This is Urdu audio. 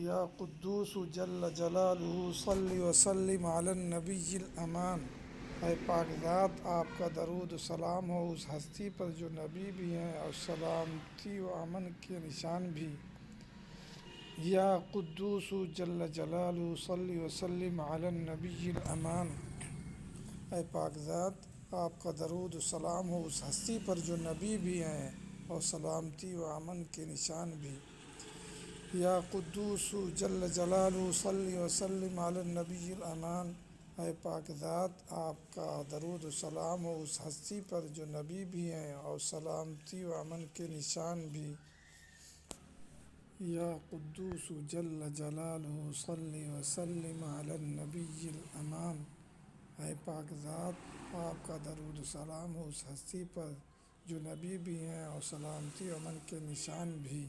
یا قدوس جل جلالہ صلی وسلم علی النبی الامان۔ اے پاک ذات، آپ کا درود و سلام ہو اس ہستی پر جو نبی بھی ہیں اور سلامتی و امن کے نشان بھی۔ یا قدوس جل جلالہ صلی وسلم علی النبی الامان۔ اے پاک ذات، آپ کا درود و سلام ہو اس ہستی پر جو نبی بھی ہیں اور سلامتی و امن کے نشان بھی۔ یا قدوس جل جلالہ صلی وسلم علی النبی الامان۔ اے پاک ذات، آپ کا درود و سلام ہو اس ہستی پر جو نبی بھی ہیں اور سلامتی و امن کے نشان بھی۔ یا قدوس جل جلالہ صلی وسلم علی النبی الامان۔ اے پاک ذات، آپ کا درود و سلام ہو اس ہستی پر جو نبی بھی ہیں اور سلامتی و امن کے نشان بھی۔